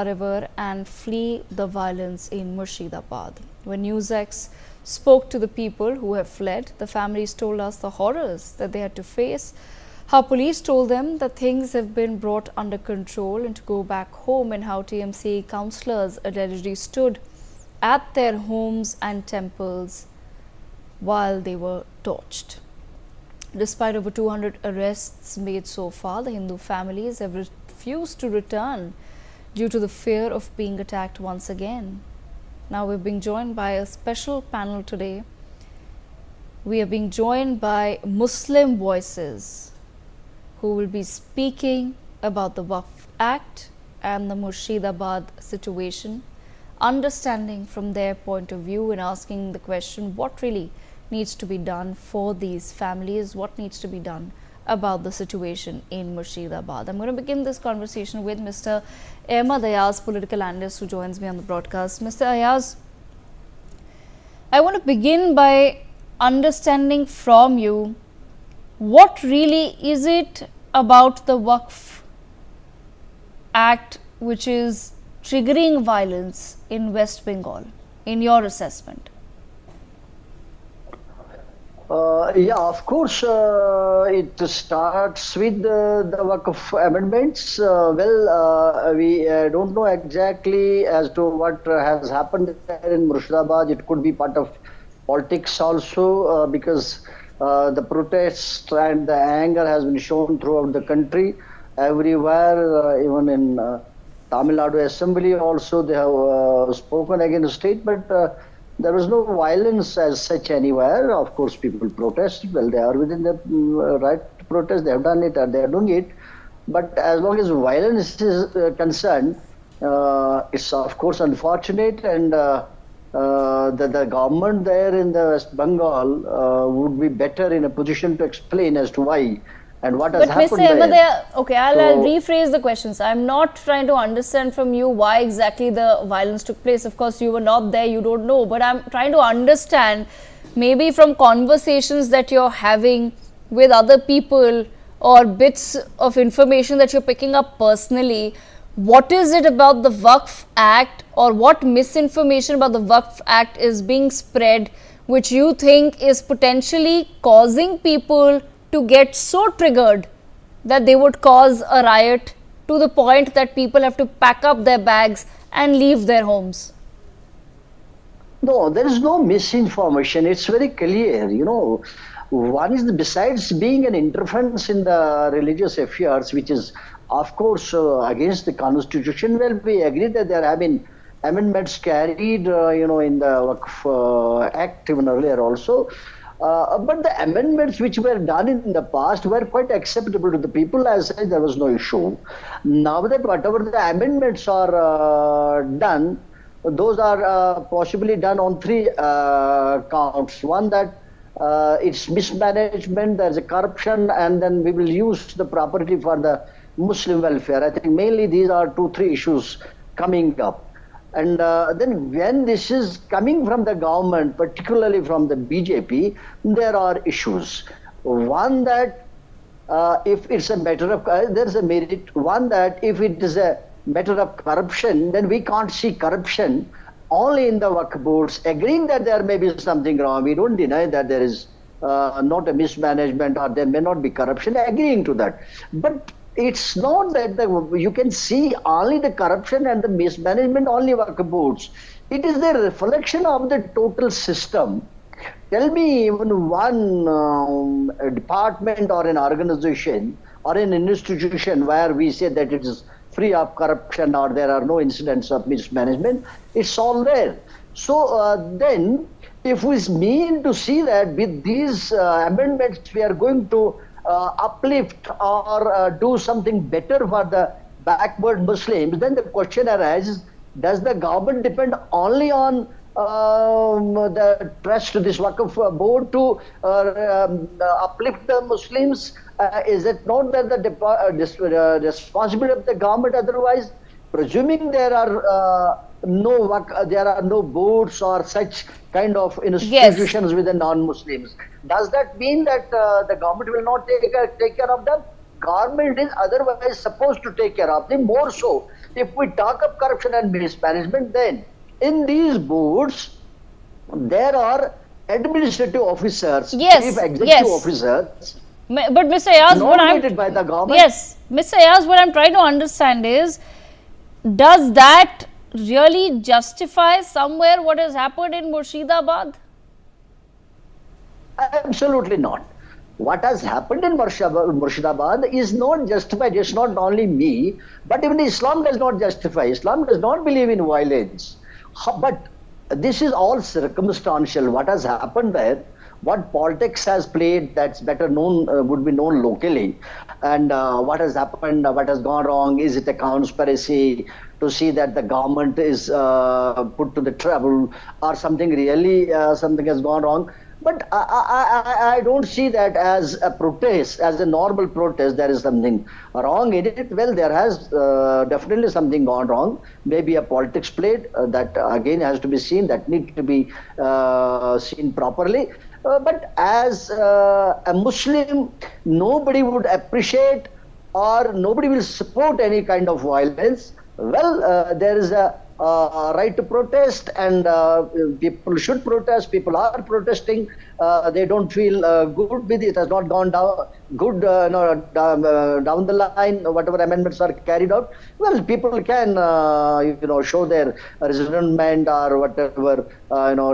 river and flee the violence in Murshidabad. When Newsx spoke to the people who have fled, the families told us the horrors that they had to face, how police told them that things have been brought under control and to go back home, and how TMC councillors allegedly stood at their homes and temples while they were torched. Despite over 200 arrests made so far, the Hindu families have refused to return due to the fear of being attacked once again. Now we're being joined by a special panel today. We are being joined by Muslim voices who will be speaking about the Waqf Act and the Murshidabad situation, understanding from their point of view and asking the question what really needs to be done for these families, what needs to be done about the situation in Murshidabad. I'm going to begin this conversation with Mr. Ahmad Ayaz, political analyst who joins me on the broadcast. Mr. Ayaz, I want to begin by understanding from you what really is it about the Waqf Act which is triggering violence in West Bengal, in your assessment? Yeah, of course, it starts with the Waqf amendments. We don't know exactly as to what has happened there in Murshidabad. It could be part of politics also, because the protests and the anger has been shown throughout the country, everywhere, even in Tamil Nadu Assembly also they have spoken against it, but there was no violence as such anywhere. Of course, people protest. Well, they are within the right to protest. They have done it and they are doing it. But as long as violence is concerned, it's of course unfortunate, and the government there in the West Bengal would be better in a position to explain as to why and what has happened there. But Mr. Ahmad, okay, I'll rephrase the questions. I'm not trying to understand from you why exactly the violence took place. Of course, you were not there, you don't know. But I'm trying to understand, maybe from conversations that you're having with other people or bits of information that you're picking up personally, what is it about the Waqf Act or what misinformation about the Waqf Act is being spread which you think is potentially causing people to get so triggered that they would cause a riot to the point that people have to pack up their bags and leave their homes? No, there is no misinformation. It's very clear. One is besides being an interference in the religious affairs, which is of course against the constitution. Well, we agree that there have been amendments carried, in the Waqf Act even earlier also. But the amendments which were done in the past were quite acceptable to the people. As such, there was no issue. Now that whatever the amendments are done, those are possibly done on three counts. One, that it's mismanagement, there's a corruption, and then we will use the property for the Muslim welfare. I think mainly these are 2-3 issues coming up. And then when this is coming from the government, particularly from the BJP, there are issues. One, that if it's a matter of, there's a merit. One, that if it is a matter of corruption, then we can't see corruption only in the Waqf boards, agreeing that there may be something wrong. We don't deny that there is not a mismanagement or there may not be corruption, agreeing to that. But it's not that you can see only the corruption and the mismanagement only Waqf boards. It is the reflection of the total system. Tell me even one department or an organization or an institution where we say that it is free of corruption or there are no incidents of mismanagement. It's all there. So then, if we mean to see that with these amendments we are going to uplift or do something better for the backward Muslims, then the question arises, does the government depend only on the trust to this Waqf board to uplift the Muslims? Is it not that the responsibility of the government otherwise? Presuming there are no boards or such kind of institutions Yes. with the non-Muslims. Does that mean that the government will not take care of them? government is otherwise supposed to take care of them. More so, if we talk of corruption and mismanagement, then in these boards, there are administrative officers, Yes, chief executive yes. officers, But Mr. Ayaz, nominated by the government. yes, Mr. Ayaz, what I'm trying to understand is, does that really justify somewhere what has happened in Murshidabad? Absolutely not. What has happened in Murshidabad is not justified. It's not only me, but even Islam does not justify. Islam does not believe in violence. But this is all circumstantial. What has happened there, what politics has played, that's better known, would be known locally. And what has happened, what has gone wrong, is it a conspiracy to see that the government is put to the trouble, or something really, something has gone wrong. But I don't see that as a protest, as a normal protest. There is something wrong in it. Well, there has definitely something gone wrong. Maybe a politics played, that again has to be seen, that need to be seen properly. But as a Muslim, nobody would appreciate or nobody will support any kind of violence. Well, there is a right to protest, and people should protest. People are protesting. They don't feel good with it. It has not gone down good down the line. Whatever amendments are carried out, well, people can show their resentment or whatever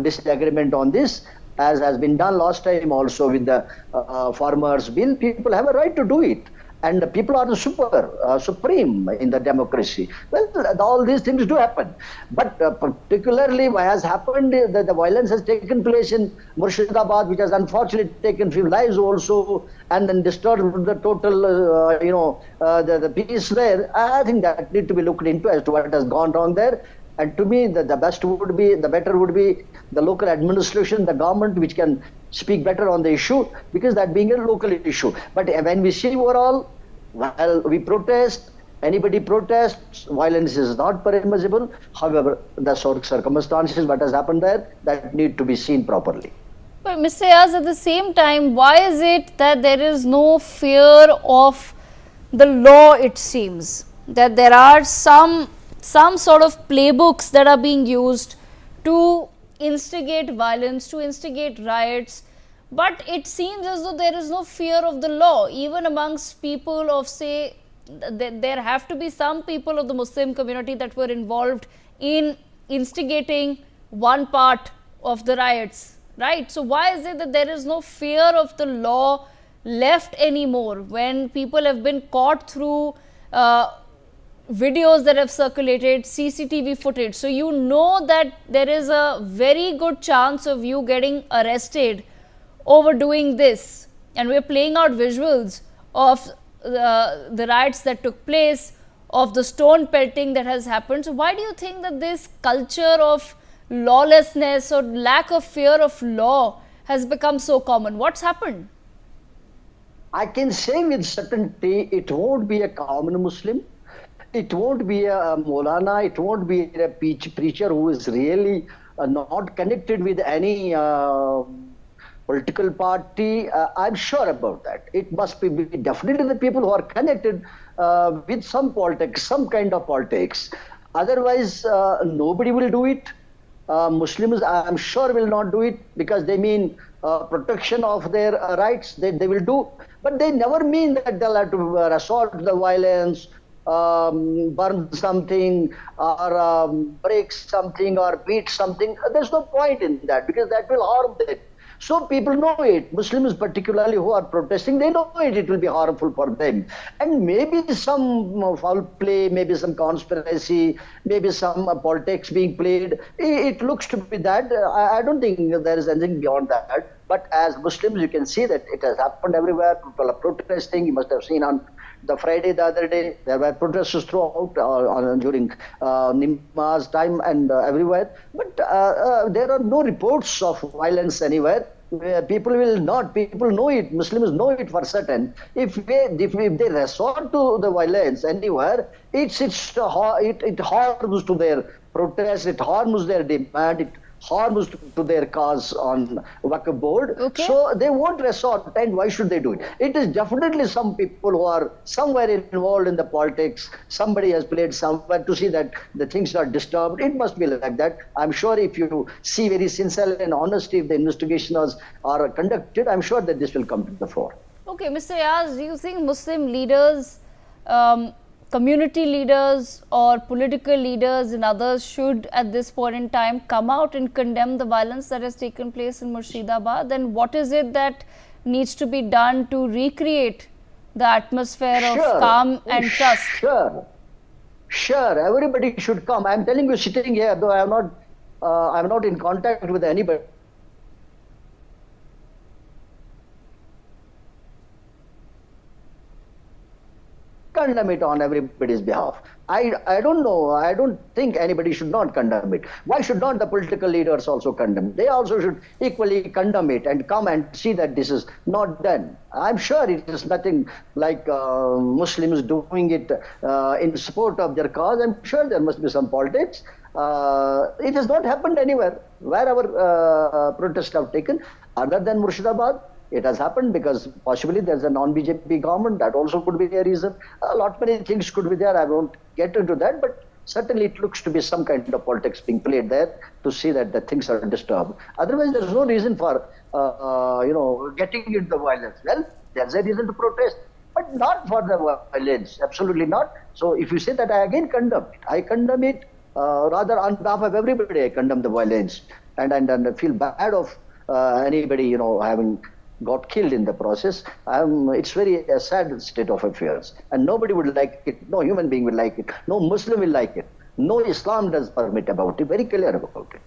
disagreement on this, as has been done last time also with the farmers bill. People have a right to do it. And the people are the supreme in the democracy. Well, all these things do happen. But particularly what has happened, the violence has taken place in Murshidabad, which has unfortunately taken few lives also, and then disturbed the total, the peace there. I think that need to be looked into as to what has gone wrong there. And to me, the better would be the local administration, the government, which can speak better on the issue, because that being a local issue. But when we see overall, while we protest, anybody protests, violence is not permissible. However, the circumstances, what has happened there, that need to be seen properly. But Mr. Ayaz, at the same time, why is it that there is no fear of the law, it seems? That there are some sort of playbooks that are being used to instigate violence, to instigate riots, but it seems as though there is no fear of the law, even amongst people of, say, there have to be some people of the Muslim community that were involved in instigating one part of the riots, right? So why is it that there is no fear of the law left anymore when people have been caught through videos that have circulated, CCTV footage? So you know that there is a very good chance of you getting arrested over doing this, and we're playing out visuals of the riots that took place, of the stone pelting that has happened. So why do you think that this culture of lawlessness or lack of fear of law has become so common? What's happened? I can say with certainty, it won't be a common Muslim. It won't be a Maulana, it won't be a preacher who is really not connected with any political party. I'm sure about that. It must be definitely the people who are connected with some politics, some kind of politics. Otherwise, nobody will do it. Muslims, I'm sure, will not do it, because they mean protection of their rights. They will do, but they never mean that they'll have to resort to the violence, burn something, or break something, or beat something. There's no point in that, because that will harm them. So people know it. Muslims particularly who are protesting, they know it. It will be harmful for them. And maybe some foul play, maybe some conspiracy, maybe some politics being played. It looks to be that. I don't think there is anything beyond that. But as Muslims, you can see that it has happened everywhere. People are protesting. You must have seen on the Friday the other day, there were protests throughout during Nimaz time and everywhere. But there are no reports of violence anywhere. People know it, Muslims know it for certain. If they resort to the violence anywhere, it harms to their protest, it harms their demand, it harms to their cause on Waqf board. Okay. So they won't resort, and why should they do it? It is definitely some people who are somewhere involved in the politics. Somebody has played somewhere to see that the things are disturbed. It must be like that. I'm sure if you see very sincere and honesty, if the investigations are conducted, I'm sure that this will come to the fore. Okay, Mr. Ayaz, do you think Muslim leaders, community leaders or political leaders and others should at this point in time come out and condemn the violence that has taken place in Murshidabad? And what is it that needs to be done to recreate the atmosphere of calm and trust? Sure, everybody should come. I'm telling you, sitting here, though I'm not in contact with anybody. Condemn it on everybody's behalf. I don't know. I don't think anybody should not condemn it. Why should not the political leaders also condemn? They also should equally condemn it and come and see that this is not done. I'm sure it is nothing like Muslims doing it in support of their cause. I'm sure there must be some politics. It has not happened anywhere where our protests have taken other than Murshidabad. It has happened because possibly there's a non-BJP government. That also could be a reason. A lot many things could be there. I won't get into that, but certainly it looks to be some kind of politics being played there to see that the things are disturbed. Otherwise, there's no reason for getting into the violence. Well, there's a reason to protest, but not for the violence. Absolutely not. So if you say that, I again condemn it. I condemn it rather on behalf of everybody. I condemn the violence and feel bad of anybody having got killed in the process. It's very sad state of affairs, and nobody would like it. No human being will like it. No Muslim will like it. No Islam does permit about it. Very clear about it.